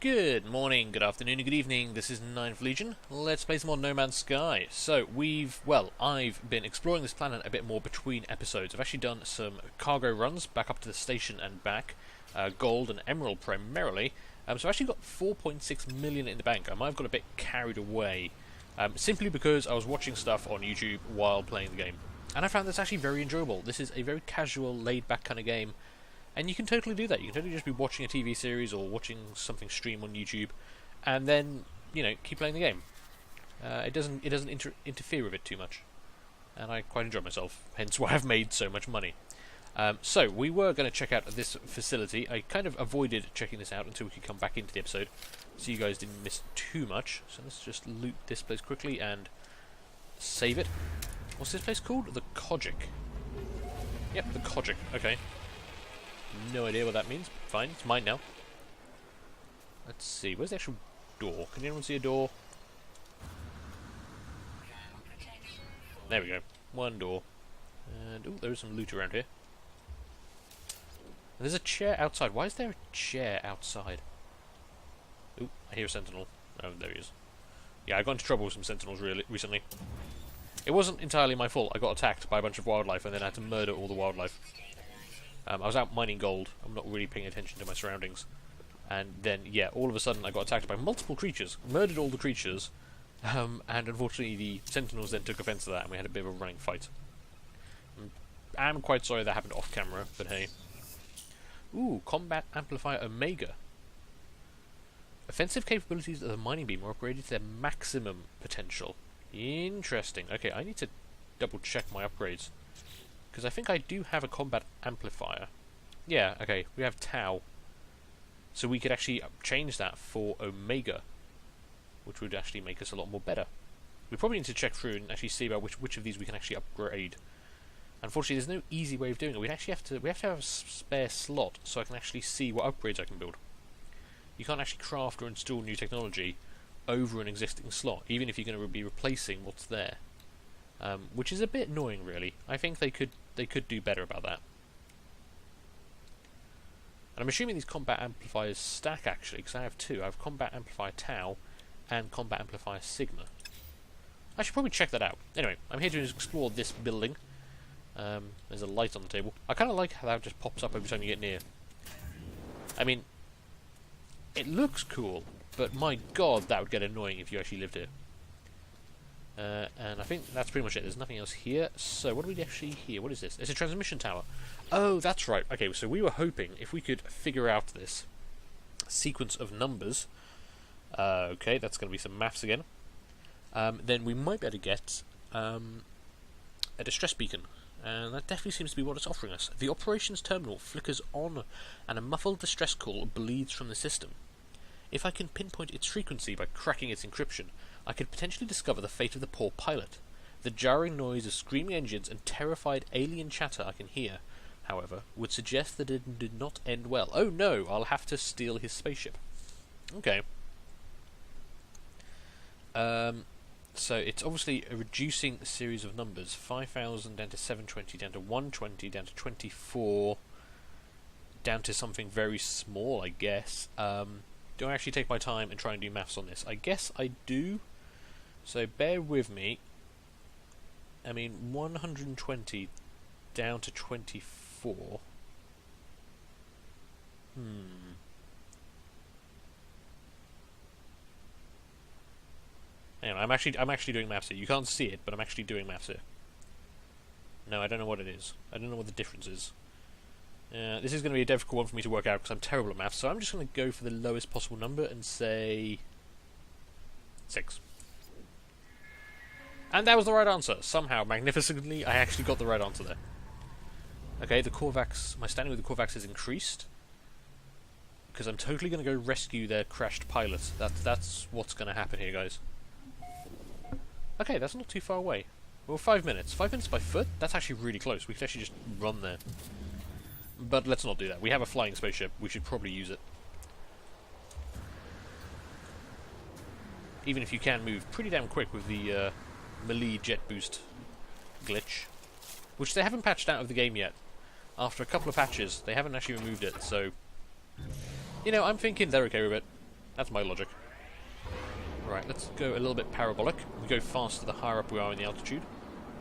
Good morning, good afternoon, and good evening. This is Ninth Legion. Let's play some more No Man's Sky. So, I've been exploring this planet a bit more between episodes. I've actually done some cargo runs back up to the station and back, gold and emerald primarily. So I've actually got 4.6 million in the bank. I might have got a bit carried away, simply because I was watching stuff on YouTube while playing the game. And I found this actually very enjoyable. This is a very casual, laid-back kind of game. And you can totally do that. You can totally just be watching a TV series or watching something stream on YouTube, and then keep playing the game. It doesn't interfere with it too much, and I quite enjoy myself. Hence why I've made so much money. So we were going to check out this facility. I kind of avoided checking this out until we could come back into the episode, so you guys didn't miss too much. So let's just loot this place quickly and save it. What's this place called? The Kojic. Yep, the Kojic. Okay. No idea what that means. Fine, it's mine now. Let's see, where's the actual door? Can anyone see a door? There we go. One door. And, oh, there is some loot around here. And there's a chair outside. Why is there a chair outside? Oh, I hear a sentinel. Oh, there he is. Yeah, I got into trouble with some sentinels recently. It wasn't entirely my fault. I got attacked by a bunch of wildlife and then I had to murder all the wildlife. I was out mining gold. I'm not really paying attention to my surroundings. And then, yeah, all of a sudden I got attacked by multiple creatures. Murdered all the creatures. And unfortunately the sentinels then took offense to that and we had a bit of a running fight. I'm quite sorry that happened off camera, but hey. Ooh, Combat Amplifier Omega. Offensive capabilities of the mining beam are upgraded to their maximum potential. Interesting. Okay, I need to double check my upgrades. Because I think I do have a combat amplifier. Yeah, okay, we have Tau. So we could actually change that for Omega, which would actually make us a lot more better. We probably need to check through and actually see about which of these we can actually upgrade. Unfortunately, there's no easy way of doing it. We have to have a spare slot so I can actually see what upgrades I can build. You can't actually craft or install new technology over an existing slot, even if you're going to be replacing what's there. Which is a bit annoying, really. I think they could do better about that. And I'm assuming these combat amplifiers stack, actually, because I have two. I have combat amplifier Tau and combat amplifier Sigma. I should probably check that out. Anyway, I'm here to explore this building. There's a light on the table. I kind of like how that just pops up every time you get near. I mean, it looks cool, but my god, that would get annoying if you actually lived here. And I think that's pretty much it. There's nothing else here. So what do we actually hear? What is this? It's a transmission tower. Oh, that's right. Okay, so we were hoping if we could figure out this sequence of numbers. Okay, that's going to be some maths again. Then we might be able to get a distress beacon. And that definitely seems to be what it's offering us. The operations terminal flickers on and a muffled distress call bleeds from the system. If I can pinpoint its frequency by cracking its encryption, I could potentially discover the fate of the poor pilot. The jarring noise of screaming engines and terrified alien chatter I can hear, however, would suggest that it did not end well. Oh no, I'll have to steal his spaceship. Okay. So it's obviously a reducing series of numbers. 5,000 down to 720, down to 120, down to 24, down to something very small, I guess. Do I actually take my time and try and do maths on this? I guess I do. So bear with me. I mean, 120 down to 24. Anyway, I'm actually doing maths here. You can't see it, but I'm actually doing maths here. No, I don't know what it is. I don't know what the difference is. This is going to be a difficult one for me to work out because I'm terrible at maths, so I'm just going to go for the lowest possible number and say 6. And that was the right answer. Somehow, magnificently, I actually got the right answer there. Okay, the Korvax, my standing with the Korvax has increased because I'm totally going to go rescue their crashed pilot. That's what's going to happen here, guys. Okay, that's not too far away. Well, 5 minutes. 5 minutes by foot? That's actually really close. We could actually just run there. But let's not do that. We have a flying spaceship. We should probably use it. Even if you can move pretty damn quick with the melee jet boost glitch. Which they haven't patched out of the game yet. After a couple of patches, they haven't actually removed it, so... I'm thinking they're okay with it. That's my logic. Right, let's go a little bit parabolic. We go faster the higher up we are in the altitude.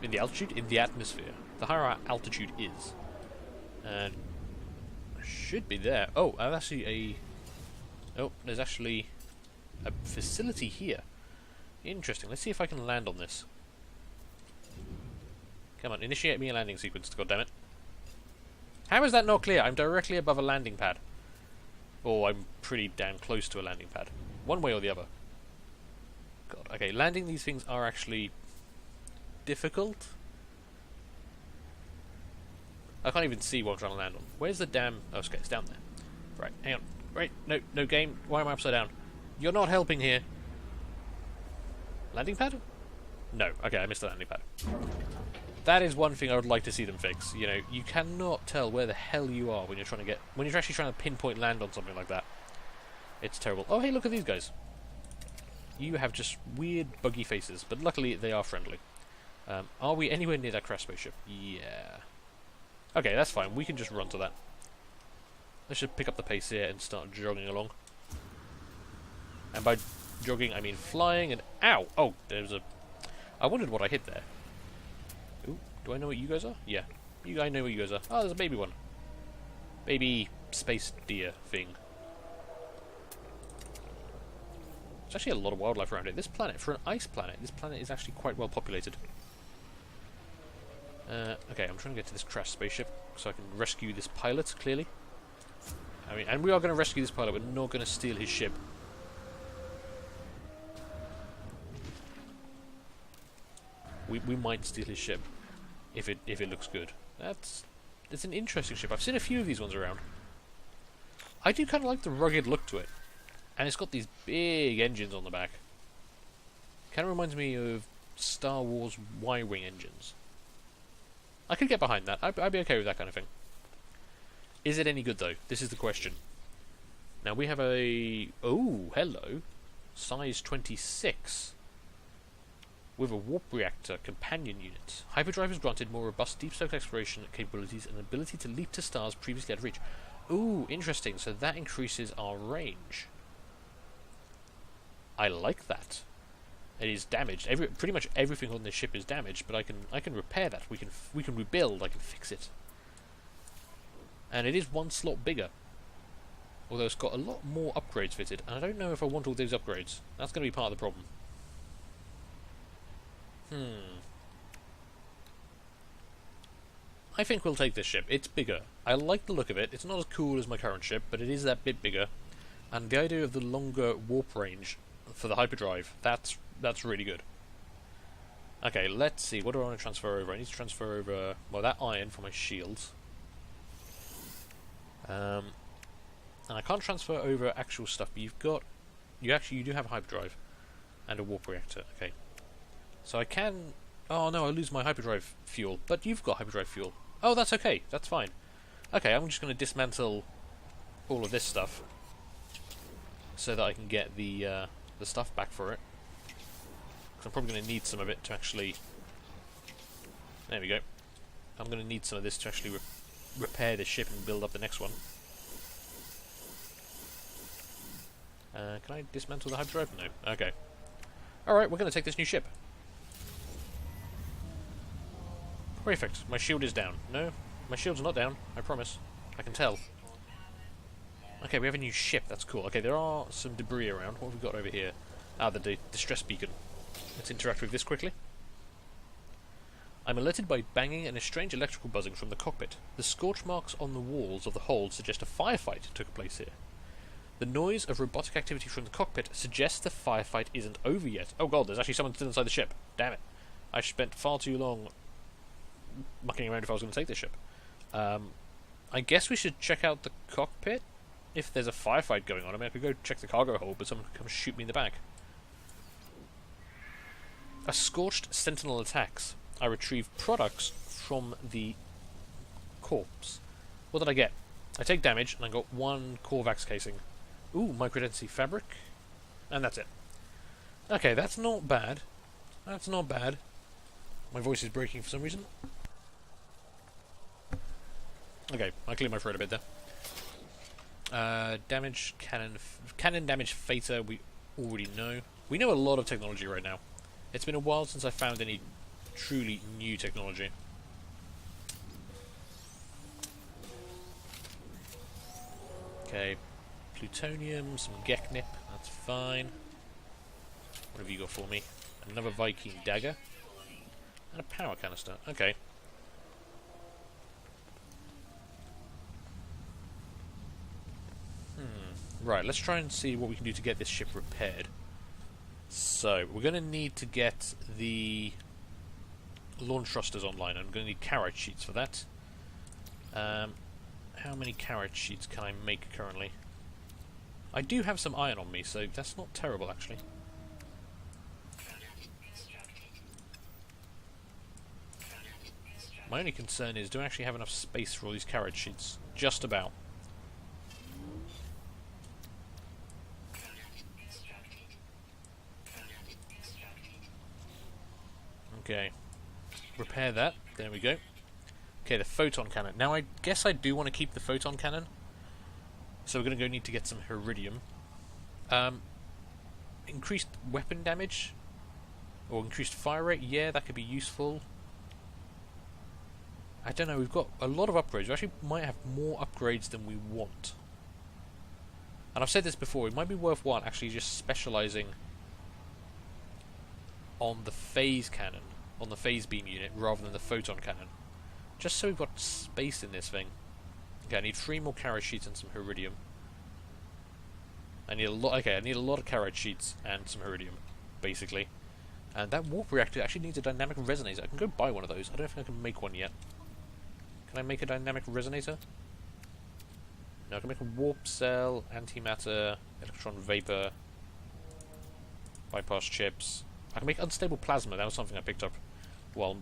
In the altitude? In the atmosphere. The higher our altitude is. And should be there. Oh, I've actually there's actually a facility here. Interesting. Let's see if I can land on this. Come on, initiate me a landing sequence, goddammit. How is that not clear? I'm directly above a landing pad. Or I'm pretty damn close to a landing pad. One way or the other. God, okay, landing these things are actually difficult. I can't even see what I'm trying to land on. Where's the damn... Oh, okay, it's down there. Right, hang on. Right, no game. Why am I upside down? You're not helping here. Landing pad? No. Okay, I missed the landing pad. That is one thing I would like to see them fix. You know, you cannot tell where the hell you are when you're trying to get... When you're actually trying to pinpoint land on something like that. It's terrible. Oh, hey, look at these guys. You have just weird, buggy faces, but luckily they are friendly. Are we anywhere near that crash spaceship? Yeah. Okay, that's fine. We can just run to that. Let's just pick up the pace here and start jogging along. And by jogging, I mean flying and... Ow! Oh, there's a... I wondered what I hit there. Ooh, do I know what you guys are? Yeah. You guys know what you guys are. Oh, there's a baby one. Baby space deer thing. There's actually a lot of wildlife around it. This planet, for an ice planet, this planet is actually quite well populated. Okay, I'm trying to get to this crashed spaceship so I can rescue this pilot, clearly. I mean, and we are going to rescue this pilot, we're not going to steal his ship. We might steal his ship if it looks good. It's an interesting ship. I've seen a few of these ones around. I do kind of like the rugged look to it. And it's got these big engines on the back. Kind of reminds me of Star Wars Y-Wing engines. I could get behind that. I'd be okay with that kind of thing. Is it any good, though? This is the question. Now, we have a... Oh, hello. Size 26. With a warp reactor companion unit. Hyperdrive is granted more robust deep space exploration capabilities and ability to leap to stars previously out of reach. Ooh, interesting. So that increases our range. I like that. It is damaged. Pretty much everything on this ship is damaged, but I can repair that. We can rebuild. I can fix it. And it is one slot bigger. Although it's got a lot more upgrades fitted, and I don't know if I want all those upgrades. That's going to be part of the problem. I think we'll take this ship. It's bigger. I like the look of it. It's not as cool as my current ship, but it is that bit bigger. And the idea of the longer warp range for the hyperdrive, that's really good. Okay, let's see. What do I want to transfer over? I need to transfer over, well, that iron for my shields. And I can't transfer over actual stuff, but you do have a hyperdrive and a warp reactor. Okay. So I can... Oh no, I lose my hyperdrive fuel. But you've got hyperdrive fuel. Oh, that's okay. That's fine. Okay, I'm just going to dismantle all of this stuff so that I can get the stuff back for it. Because I'm probably going to need some of it to actually... There we go. I'm going to need some of this to actually repair this ship and build up the next one. Can I dismantle the hyperdrive? No. Okay. Alright, we're going to take this new ship. Perfect. My shield is down. No, my shield's not down. I promise. I can tell. Okay, we have a new ship. That's cool. Okay, there are some debris around. What have we got over here? Ah, the distress beacon. Let's interact with this quickly. I'm alerted by banging and a strange electrical buzzing from the cockpit. The scorch marks on the walls of the hold suggest a firefight took place here. The noise of robotic activity from the cockpit suggests the firefight isn't over yet. Oh god, there's actually someone still inside the ship. Damn it. I spent far too long mucking around if I was going to take this ship. I guess we should check out the cockpit if there's a firefight going on. I mean, I could go check the cargo hold, but someone could come shoot me in the back. A scorched sentinel attacks. I retrieve products from the corpse. What did I get? I take damage, and I got one Corvax casing. Ooh, microdensity fabric. And that's it. Okay, that's not bad. That's not bad. My voice is breaking for some reason. Okay, I cleared my throat a bit there. Damage cannon, cannon damage Theta. We already know. We know a lot of technology right now. It's been a while since I found any truly new technology. Okay, plutonium, some Geknip. That's fine. What have you got for me? Another Viking dagger and a power canister. Okay. Right, let's try and see what we can do to get this ship repaired. So, we're going to need to get the launch thrusters online. I'm going to need carriage sheets for that. How many carriage sheets can I make currently? I do have some iron on me, so that's not terrible, actually. My only concern is, do I actually have enough space for all these carriage sheets? Just about. Okay. Repair that. There we go. Okay, the photon cannon. Now, I guess I do want to keep the photon cannon. So we're going to go need to get some iridium. Increased weapon damage? Or increased fire rate? Yeah, that could be useful. I don't know, we've got a lot of upgrades. We actually might have more upgrades than we want. And I've said this before, it might be worthwhile actually just specialising on the phase cannon, on the phase beam unit, rather than the photon cannon. Just so we've got space in this thing. Okay, I need 3 more carriage sheets and some iridium. I need a lot. Okay, I need a lot of carriage sheets and some iridium, basically. And that warp reactor actually needs a dynamic resonator. I can go buy one of those. I don't think I can make one yet. Can I make a dynamic resonator? No, I can make a warp cell, antimatter, electron vapor, bypass chips. I can make unstable plasma. That was something I picked up while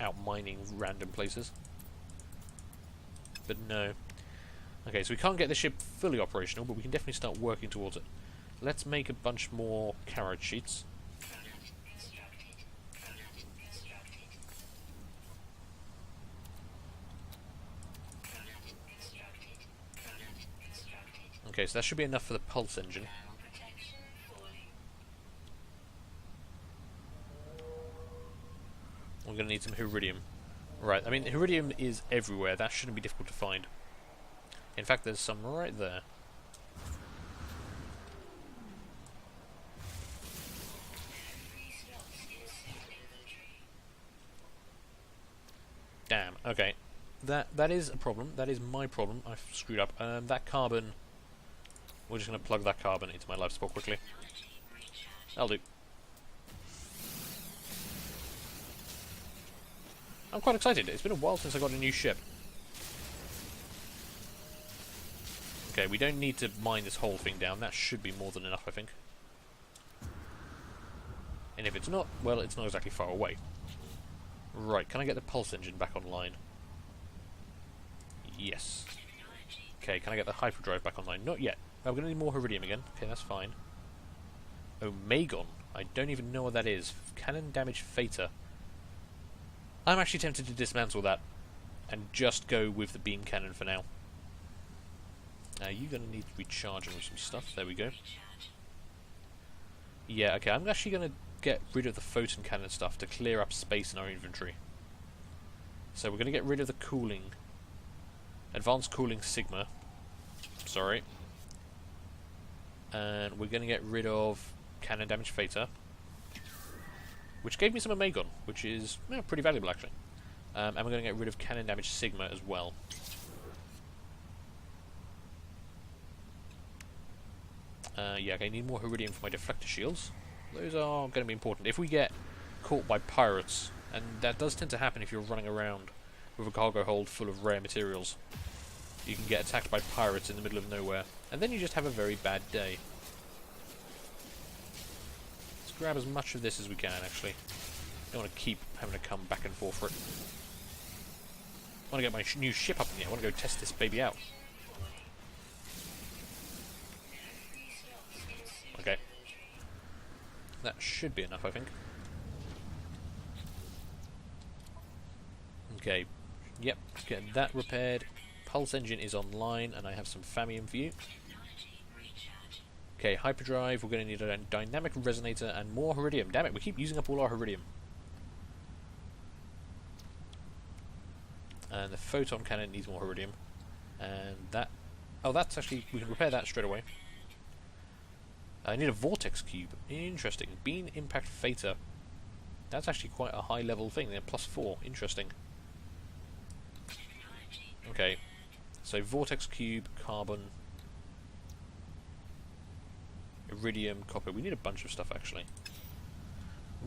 out mining random places. But no. Okay, so we can't get the ship fully operational, but we can definitely start working towards it. Let's make a bunch more carriage sheets. Okay, so that should be enough for the pulse engine. We're going to need some iridium. Right, I mean, iridium is everywhere. That shouldn't be difficult to find. In fact, there's some right there. Damn, okay. That is a problem. That is my problem. I've screwed up. That carbon... We're just going to plug that carbon into my life support quickly. That'll do. I'm quite excited. It's been a while since I got a new ship. Okay, we don't need to mine this whole thing down. That should be more than enough, I think. And if it's not, well, it's not exactly far away. Right, can I get the pulse engine back online? Yes. Okay, can I get the hyperdrive back online? Not yet. I'm going to need more iridium again. Okay, that's fine. Omegon. I don't even know what that is. Cannon damage Theta. I'm actually tempted to dismantle that and just go with the beam cannon for now. You're going to need recharging with some stuff. There we go. Yeah, okay, I'm actually going to get rid of the photon cannon stuff to clear up space in our inventory. So we're going to get rid of the cooling. Advanced cooling Sigma. Sorry. And we're going to get rid of cannon damage Theta, which gave me some Omegon, which is pretty valuable actually. And we're going to get rid of cannon damage Sigma as well. Yeah, okay, I need more iridium for my deflector shields. Those are going to be important. If we get caught by pirates, and that does tend to happen if you're running around with a cargo hold full of rare materials, you can get attacked by pirates in the middle of nowhere, and then you just have a very bad day. Let's grab as much of this as we can, actually. Don't want to keep having to come back and forth for it. I want to get my new ship up in the air. I want to go test this baby out. Okay. That should be enough, I think. Okay. Yep, get that repaired. pulse engine is online, and I have some Famium for you. Okay, hyperdrive, we're going to need a dynamic resonator and more Heridium. Damn it, we keep using up all our Heridium. And the photon cannon needs more Heridium. And that... Oh, that's actually... we can repair that straight away. I need a vortex cube. Interesting. Beam impact Theta. That's actually quite a high level thing. They're +4. Interesting. Okay. So vortex cube, carbon, iridium, copper. We need a bunch of stuff actually.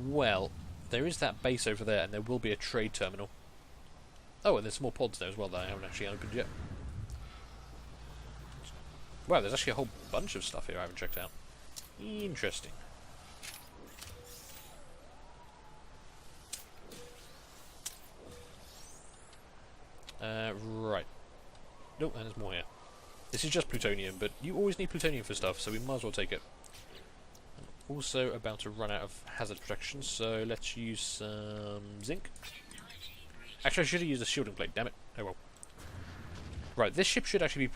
Well, there is that base over there, and there will be a trade terminal. Oh, and there's more pods there as well that I haven't actually opened yet. Wow, there's actually a whole bunch of stuff here I haven't checked out. Interesting. Right. Nope, and there's more here. This is just plutonium, but you always need plutonium for stuff, so we might as well take it. I'm also about to run out of hazard protection, so let's use some zinc. Actually, I should have used a shielding plate, damn it. Oh well. Right, this ship should actually be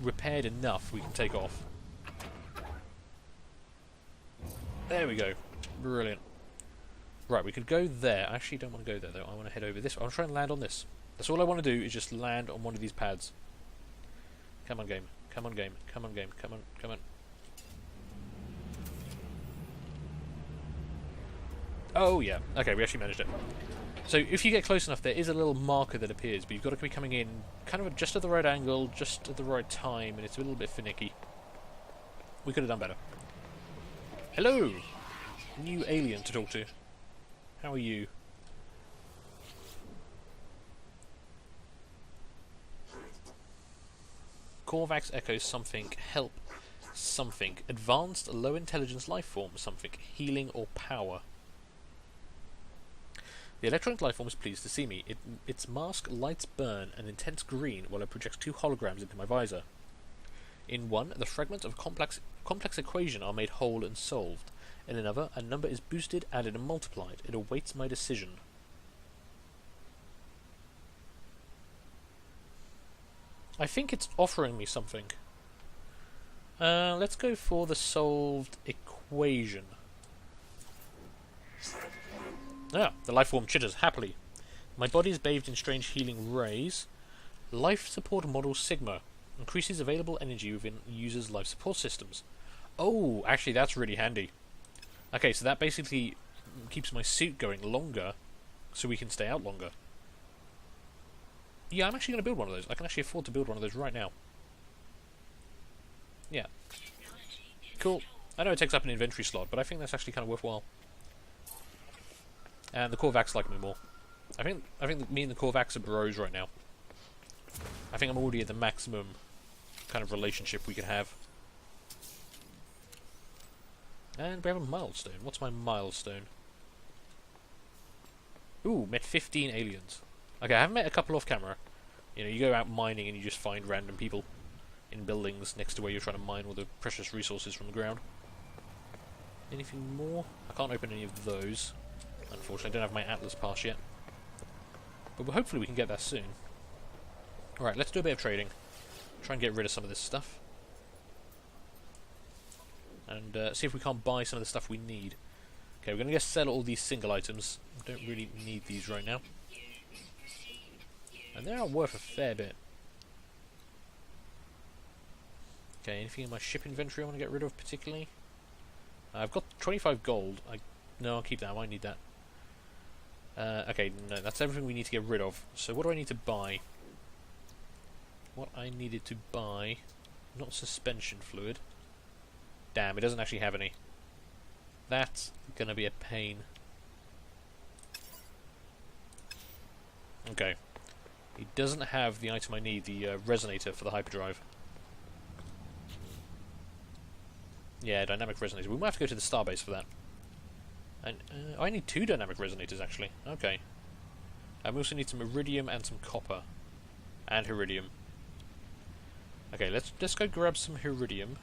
repaired enough we can take off. There we go. Brilliant. Right, we could go there. I actually don't want to go there, though. I want to head over this. I want to try and land on this. That's all I want to do, is just land on one of these pads. Come on, game. Come on, game. Come on, game. Come on, come on. Oh, yeah. Okay, we actually managed it. So, if you get close enough, there is a little marker that appears, but you've got to be coming in kind of just at the right angle, just at the right time, and it's a little bit finicky. We could have done better. Hello! New alien to talk to. How are you? Korvax echoes something, help, something, advanced low intelligence life form, something, healing or power. The electronic life form is pleased to see me. Its mask lights burn an intense green while it projects 2 holograms into my visor. In one, the fragments of complex equation are made whole and solved. In another, a number is boosted, added and multiplied. It awaits my decision. I think it's offering me something. Let's go for the solved equation. Ah, the life form chitters happily. My body is bathed in strange healing rays. Life support model Sigma increases available energy within users' life support systems. Oh, actually that's really handy. Okay, so that basically keeps my suit going longer, so we can stay out longer. Yeah, I'm actually going to build one of those. I can actually afford to build one of those right now. Yeah. Cool. I know it takes up an inventory slot, but I think that's actually kind of worthwhile. And the Korvax like me more. I think me and the Korvax are bros right now. I think I'm already at the maximum kind of relationship we could have. And we have a milestone. What's my milestone? Ooh, met 15 aliens. Okay, I have met a couple off camera. You know, you go out mining and you just find random people in buildings next to where you're trying to mine all the precious resources from the ground. Anything more? I can't open any of those. Unfortunately, I don't have my Atlas pass yet. But hopefully we can get that soon. Alright, let's do a bit of trading. Try and get rid of some of this stuff. And see if we can't buy some of the stuff we need. Okay, we're going to just sell all these single items. We don't really need these right now. And they are worth a fair bit. Okay, anything in my ship inventory I want to get rid of particularly? I've got 25 gold. No, I'll keep that. I might need that. Okay, no, that's everything we need to get rid of. So what do I need to buy? What I needed to buy... Not suspension fluid. Damn, it doesn't actually have any. That's gonna be a pain. Okay. It doesn't have the item I need, the resonator for the hyperdrive. Yeah, dynamic resonator. We might have to go to the starbase for that. And I need 2 dynamic resonators, actually. Okay. We also need some iridium and some copper. And iridium. Okay, let's go grab some iridium.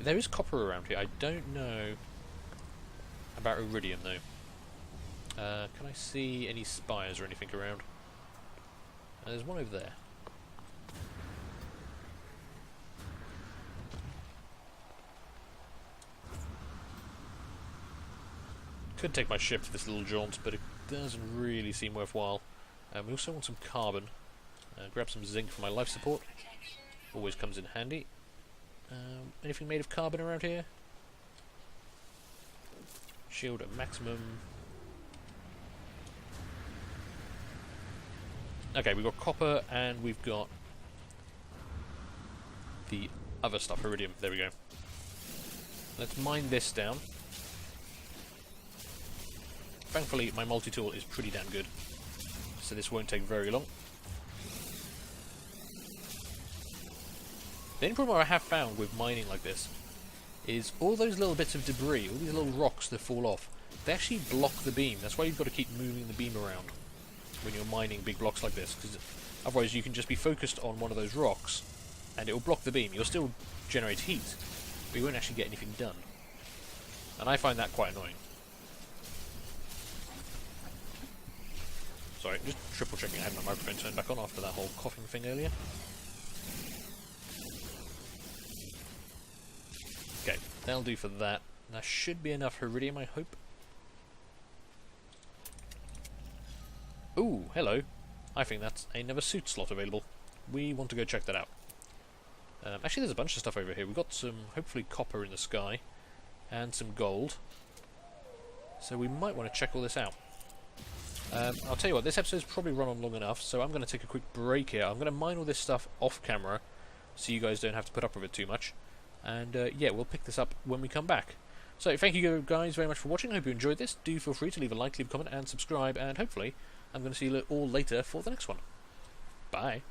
There is copper around here. I don't know about iridium though. Can I see any spires or anything around? There's one over there. Could take my ship for this little jaunt, but it doesn't really seem worthwhile. We also want some carbon. Grab some zinc for my life support. Always comes in handy. Anything made of carbon around here? Shield at maximum. Okay, we've got copper and we've got the other stuff, iridium. There we go. Let's mine this down. Thankfully, my multi-tool is pretty damn good, so this won't take very long. The only problem I have found with mining like this is all those little bits of debris, all these little rocks that fall off, they actually block the beam. That's why you've got to keep moving the beam around when you're mining big blocks like this, because otherwise you can just be focused on one of those rocks and it will block the beam. You'll still generate heat, but you won't actually get anything done. And I find that quite annoying. Sorry, just triple checking I had my microphone turned back on after that whole coughing thing earlier. Okay, that'll do for that. That should be enough iridium, I hope. Ooh, hello. I think that's another suit slot available. We want to go check that out. Actually, there's a bunch of stuff over here. We've got some, hopefully, copper in the sky. And some gold. So we might want to check all this out. I'll tell you what, this episode's probably run on long enough, so I'm going to take a quick break here. I'm going to mine all this stuff off camera, so you guys don't have to put up with it too much. And yeah, we'll pick this up when we come back. So thank you guys very much for watching. I hope you enjoyed this. Do feel free to leave a like, leave a comment, and subscribe. And hopefully, I'm going to see you all later for the next one. Bye.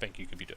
Thank you, computer.